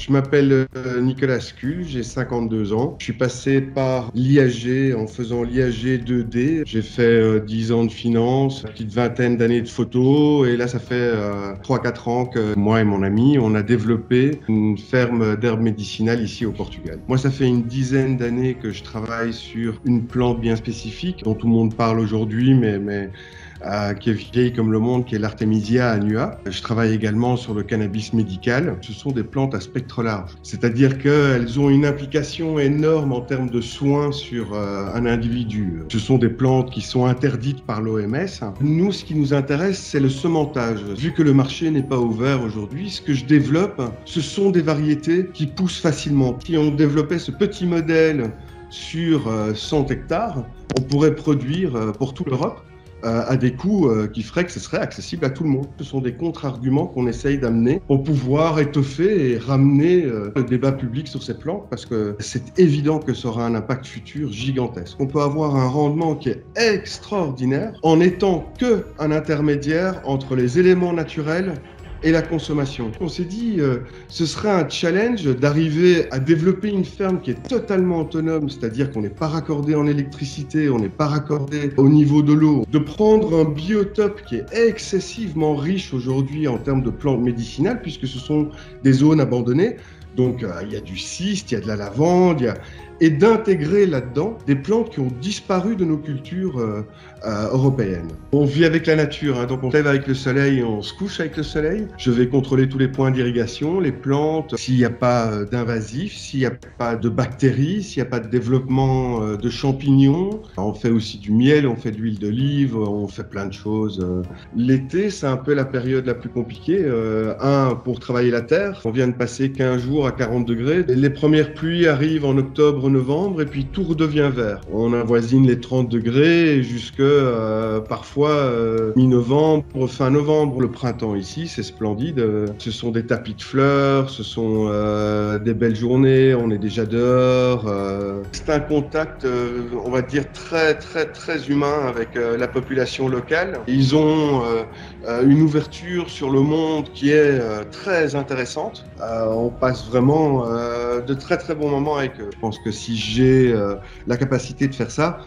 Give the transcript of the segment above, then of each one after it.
Je m'appelle Nicolas Scull, j'ai 52 ans. Je suis passé par l'IAG en faisant l'IAG 2D. J'ai fait 10 ans de finance, une petite vingtaine d'années de photo et là ça fait 3-4 ans que moi et mon ami, on a développé une ferme d'herbes médicinales ici au Portugal. Moi ça fait une dizaine d'années que je travaille sur une plante bien spécifique dont tout le monde parle aujourd'hui mais qui est vieille comme le monde, qui est l'Artemisia annua. Je travaille également sur le cannabis médical. Ce sont des plantes à spectre large, c'est-à-dire qu'elles ont une implication énorme en termes de soins sur un individu. Ce sont des plantes qui sont interdites par l'OMS. Nous, ce qui nous intéresse, c'est le sementage. Vu que le marché n'est pas ouvert aujourd'hui, ce que je développe, ce sont des variétés qui poussent facilement. Si on développait ce petit modèle sur 100 hectares, on pourrait produire pour toute l'Europe à des coûts qui feraient que ce serait accessible à tout le monde. Ce sont des contre-arguments qu'on essaye d'amener pour pouvoir étoffer et ramener le débat public sur ces plantes parce que c'est évident que ça aura un impact futur gigantesque. On peut avoir un rendement qui est extraordinaire en étant qu'un intermédiaire entre les éléments naturels et la consommation. On s'est dit, ce serait un challenge d'arriver à développer une ferme qui est totalement autonome, c'est-à-dire qu'on n'est pas raccordé en électricité, on n'est pas raccordé au niveau de l'eau, de prendre un biotope qui est excessivement riche aujourd'hui en termes de plantes médicinales, puisque ce sont des zones abandonnées. Donc, il y a du cyste, il y a de la lavande, et d'intégrer là-dedans des plantes qui ont disparu de nos cultures européennes. On vit avec la nature, hein, donc on se lève avec le soleil, on se couche avec le soleil. Je vais contrôler tous les points d'irrigation, les plantes, s'il n'y a pas d'invasifs, s'il n'y a pas de bactéries, s'il n'y a pas de développement de champignons. On fait aussi du miel, on fait de l'huile d'olive, on fait plein de choses. L'été, c'est un peu la période la plus compliquée. Pour travailler la terre, on vient de passer 15 jours à 40 degrés. Les premières pluies arrivent en octobre-novembre et puis tout redevient vert. On avoisine les 30 degrés jusque parfois mi-novembre, fin novembre. Le printemps ici, c'est splendide. Ce sont des tapis de fleurs, ce sont des belles journées, on est déjà dehors. C'est un contact, on va dire, très humain avec la population locale. Ils ont une ouverture sur le monde qui est très intéressante. On passe vraiment de très bons moments avec eux. Je pense que si j'ai la capacité de faire ça,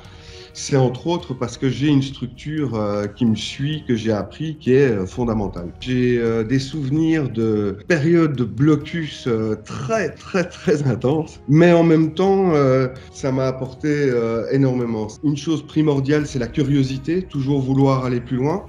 c'est entre autres parce que j'ai une structure qui me suit, que j'ai appris, qui est fondamentale. J'ai des souvenirs de périodes de blocus très intenses, mais en même temps, ça m'a apporté énormément. Une chose primordiale, c'est la curiosité, toujours vouloir aller plus loin.